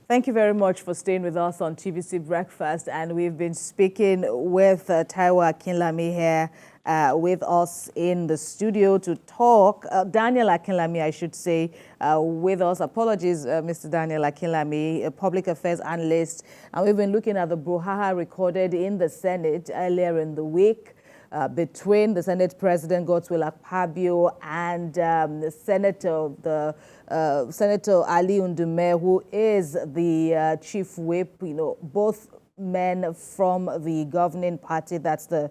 Thank you very much for staying with us on TVC Breakfast. And we've been speaking with Taiwo Akinlami here with us in the studio to talk. Daniel Akinlami, I should say, with us. Apologies, Mr. Daniel Akinlami, a public affairs analyst. And we've been looking at the brouhaha recorded in the Senate earlier in the week. Between the Senate President Godswill Akpabio and Senator Ali Ndume, who is the chief whip. Both men from the governing party, that's the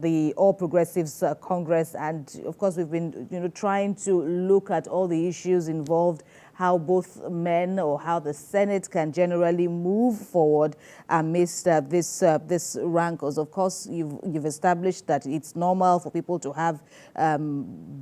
the All Progressives Congress, and of course we've been trying to look at all the issues involved, how both men or how the Senate can generally move forward amidst this rancors. Of course, you've established that it's normal for people to have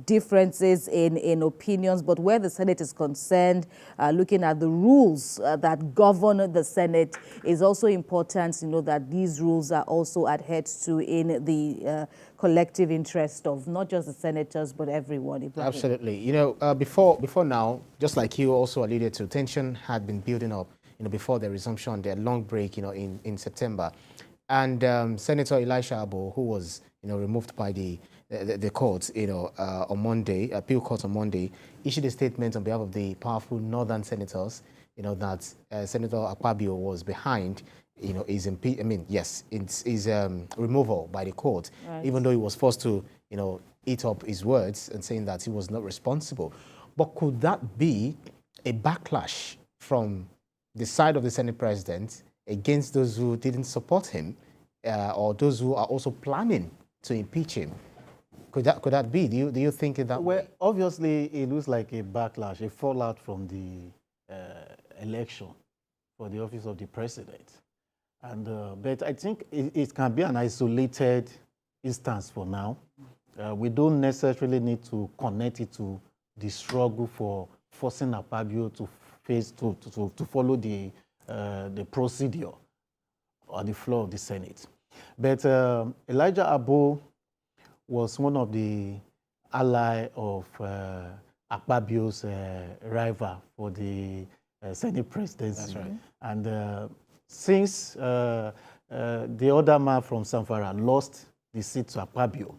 differences in opinions, but where the Senate is concerned, looking at the rules that govern the Senate is also important to know that these rules are also adhered to in the collective interest of not just the senators, but everyone. Ibrahim. Absolutely. Before now, just like you also alluded to, tension had been building up, before the resumption, their long break, in September. And Senator Elisha Abo, who was, removed by the court, on Monday, appeal court on Monday, issued a statement on behalf of the powerful northern senators, that Senator Akpabio was behind his removal by the court, right, even though he was forced to, eat up his words and saying that he was not responsible. But could that be a backlash from the side of the Senate President against those who didn't support him, or those who are also planning to impeach him? Could that be? Do you think that? Well, obviously, it looks like a backlash, a fallout from the election for the office of the president. And but I think it can be an isolated instance for now. We don't necessarily need to connect it to the struggle for forcing Akpabio to follow the procedure on the floor of the Senate. But Elijah Abo was one of the ally of Akpabio's rival for the Senate presidency. That's right. And since the other man from Zamfara lost the seat to Akpabio,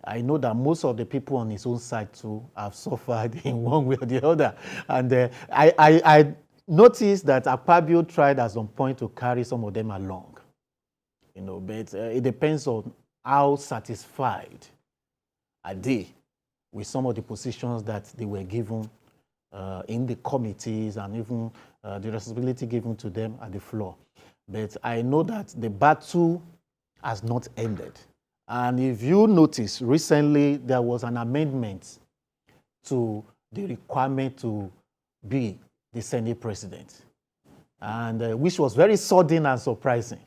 I know that most of the people on his own side too have suffered in one way or the other. And I noticed that Akpabio tried at some point to carry some of them along. But it depends on how satisfied are they with some of the positions that they were given in the committees and even the responsibility given to them at the floor. But I know that the battle has not ended. And if you notice, recently there was an amendment to the requirement to be the Senate president, and which was very sudden and surprising.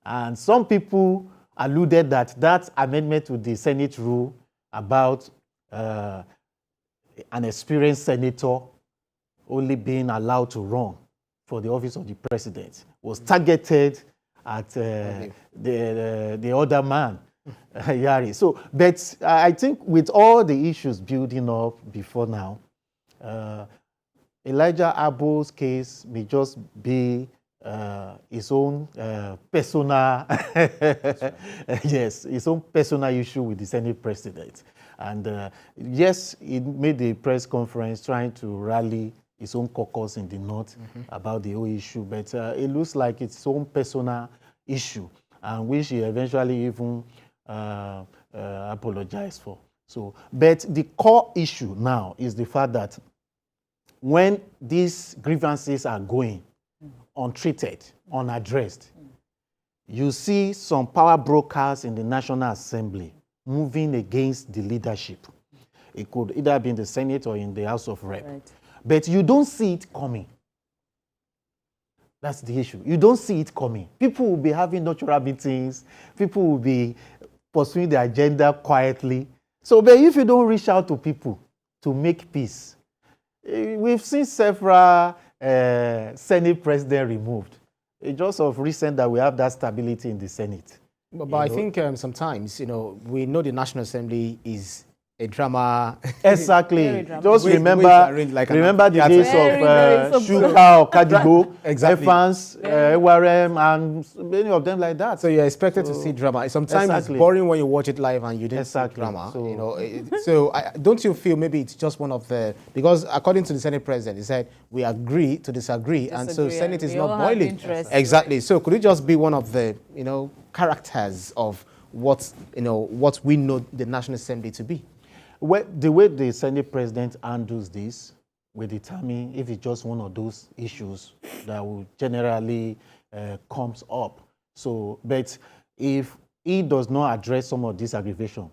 And some people alluded that that amendment to the Senate rule about an experienced senator only being allowed to run for the office of the president was targeted at the other man, Yari. So, but I think with all the issues building up before now, Elijah Abo's case may just be his own personal, yes, his own personal issue with the Senate president. And yes, he made a press conference trying to rally his own caucus in the north about the whole issue, but it looks like it's his own personal issue, and which he eventually even apologized for. So, but the core issue now is the fact that when these grievances are going untreated, unaddressed, you see some power brokers in the National Assembly moving against the leadership. It could either be in the Senate or in the House of Rep. Right. But you don't see it coming. That's the issue. You don't see it coming. People will be having natural meetings. People will be pursuing the agenda quietly. So, but if you don't reach out to people to make peace, we've seen several Senate presidents removed. It's just of recent that we have that stability in the Senate. But I think sometimes, we know the National Assembly is a drama. Exactly. dramatic. Just The way remember, it's arranged like an remember the theater. days Very of simple. Shuka or Kadigo, Exactly. Evans, Ewarem, and many of them like that. So you're expected to see drama. Sometimes Exactly. it's boring when you watch it live and you didn't see Exactly. drama. So- You know, so don't you feel maybe it's just one of the, because according to the Senate President, he said we agree to disagree, and so Disagree, Senate and is we all not have boiling. interests. Exactly. So could it just be one of the characters of what what we know the National Assembly to be? Well, the way the Senate President handles this will determine if it's just one of those issues that will generally comes up. So, but if he does not address some of this aggravation,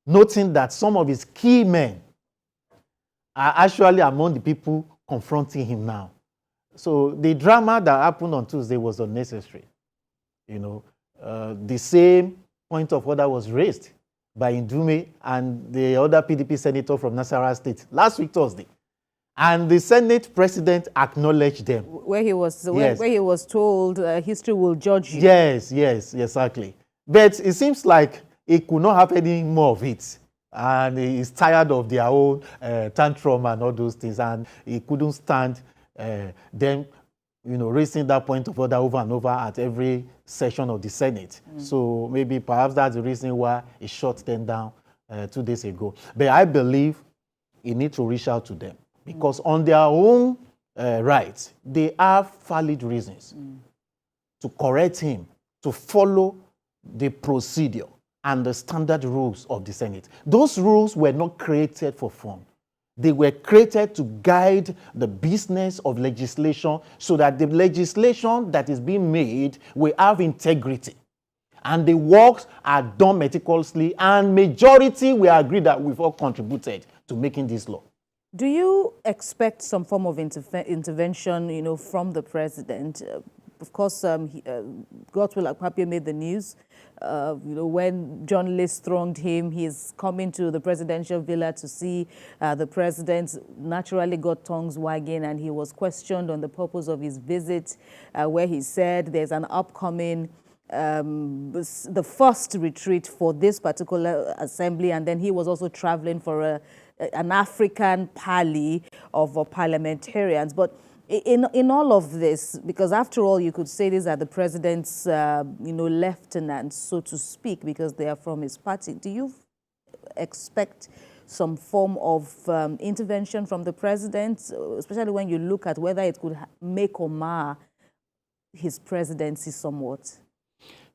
noting that some of his key men are actually among the people confronting him now. So the drama that happened on Tuesday was unnecessary. The same point of order was raised by Ndume and the other PDP senator from Nasarawa State last week Thursday, and the Senate President acknowledged them. Where he was, Yes. where he was told history will judge you. Yes, exactly. But it seems like he could not have any more of it, and he's tired of their own tantrum and all those things, and he couldn't stand them, raising that point of order over and over at every session of the Senate. So maybe perhaps that's the reason why he shut them down 2 days ago. But I believe he needs to reach out to them, because on their own rights, they have valid reasons to correct him, to follow the procedure and the standard rules of the Senate. Those rules were not created for fun. They were created to guide the business of legislation, so that the legislation that is being made will have integrity, and the works are done meticulously, and majority will agree that we've all contributed to making this law. Do you expect some form of intervention, from the president? Of course, Godswill Akpabio made the news. When journalists thronged him, he's coming to the presidential villa to see the president. Naturally got tongues wagging, and he was questioned on the purpose of his visit, where he said there's an upcoming the first retreat for this particular assembly, and then he was also traveling for an African pally of parliamentarians. But in all of this, because after all, you could say these are the president's, lieutenants, so to speak, because they are from his party. Do you expect some form of intervention from the president, especially when you look at whether it could make or mar his presidency somewhat?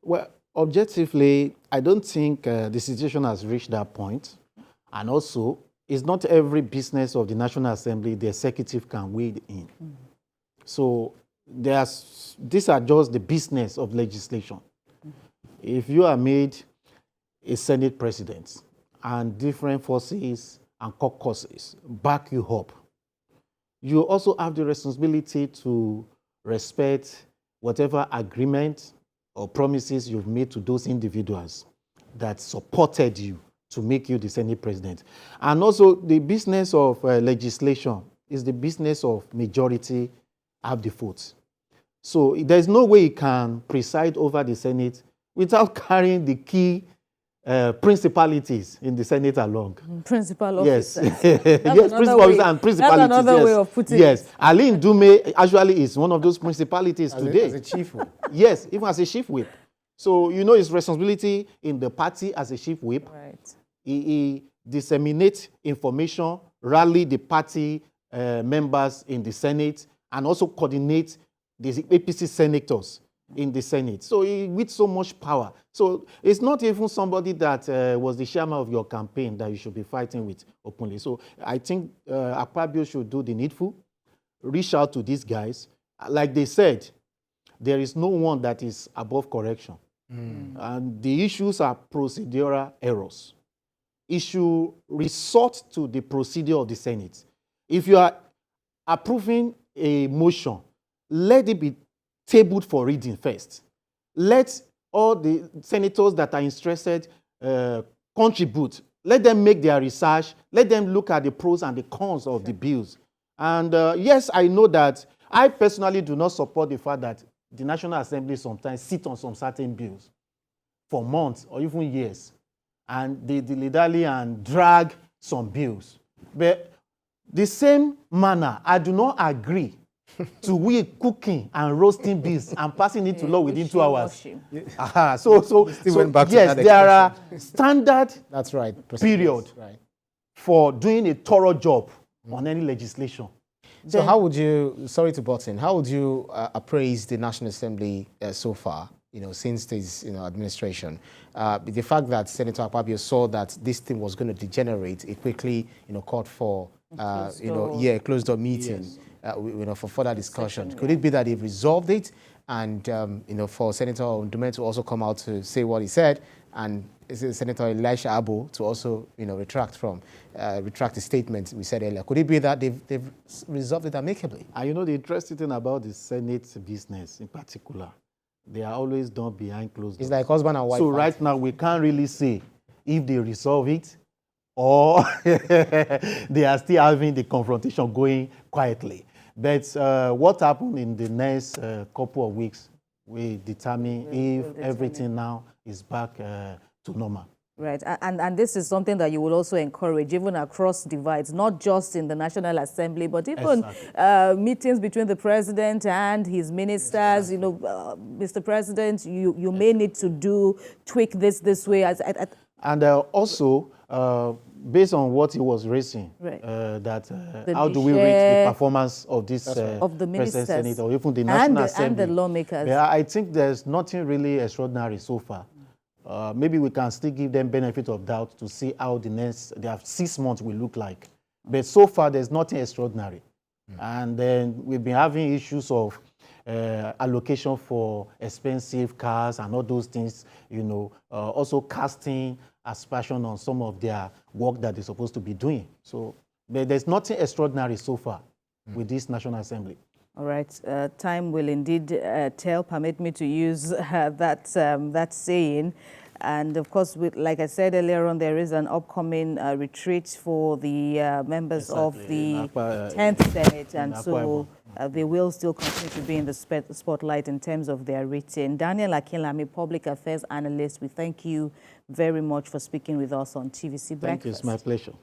Well, objectively, I don't think the situation has reached that point. And also, it's not every business of the National Assembly the executive can wade in. So these are just the business of legislation. If you are made a Senate president and different forces and caucuses back you up, you also have the responsibility to respect whatever agreement or promises you've made to those individuals that supported you to make you the Senate president. And also, the business of legislation is the business of majority have the votes. So there's no way you can preside over the Senate without carrying the key principalities in the Senate along. Principal Yes, officers. yes, principal officers and principalities. That's another yes. way of putting yes. it. Ali Ndume actually is one of those principalities today. As a chief whip. Yes, even as a chief whip. So his responsibility in the party as a chief whip. Right. He disseminates information, rally the party members in the Senate, and also coordinate the APC senators in the Senate. So with so much power. So it's not even somebody that was the chairman of your campaign that you should be fighting with openly. So I think Akpabio should do the needful, reach out to these guys. Like they said, there is no one that is above correction. And the issues are procedural errors. It should resort to the procedure of the Senate. If you are approving a motion, let it be tabled for reading first. Let all the senators that are interested contribute. Let them make their research. Let them look at the pros and the cons of the bills. And yes, I know that I personally do not support the fact that the National Assembly sometimes sit on some certain bills for months or even years. and they dilly-dally and drag some bills. But the same manner, I do not agree to we cooking and roasting beans and passing it to law within 2 hours. So went back to yes, that there are standard That's right. period Right. for doing a thorough job on any legislation. So how would you, sorry to butt in, how would you appraise the National Assembly so far, since this administration? The fact that Senator Akpabio saw that this thing was going to degenerate, it quickly called for closed door meeting, for further discussion. Could it be that they've resolved it, and for Senator Ndume to also come out to say what he said, and Senator Elisha Abo to also retract the statement we said earlier? Could it be that they've resolved it amicably? And the interesting thing about the Senate business in particular, they are always done behind closed doors. It's like husband and wife. So right now we can't really say if they resolve it or they are still having the confrontation going quietly. But what happened in the next couple of weeks will determine if everything now is back to normal. Right, and this is something that you will also encourage, even across divides, not just in the National Assembly, but even meetings between the president and his ministers. Mr. President, you may need to tweak this way. And also, based on what he was raising, right. How do we rate the performance of this of the ministers, Senate, or even the National Assembly? And the lawmakers. I think there's nothing really extraordinary so far. Maybe we can still give them benefit of doubt to see how they have 6 months will look like. But so far, there's nothing extraordinary. And then we've been having issues of allocation for expensive cars and all those things, also casting aspersion on some of their work that they're supposed to be doing. So but there's nothing extraordinary so far with this National Assembly. All right, time will indeed tell. Permit me to use that saying. And of course, like I said earlier on, there is an upcoming retreat for the members of the 10th Senate, and so they will still continue to be in the spotlight in terms of their written. Daniel Akinlami, public affairs analyst, we thank you very much for speaking with us on TVC Breakfast. Thank you, it's my pleasure.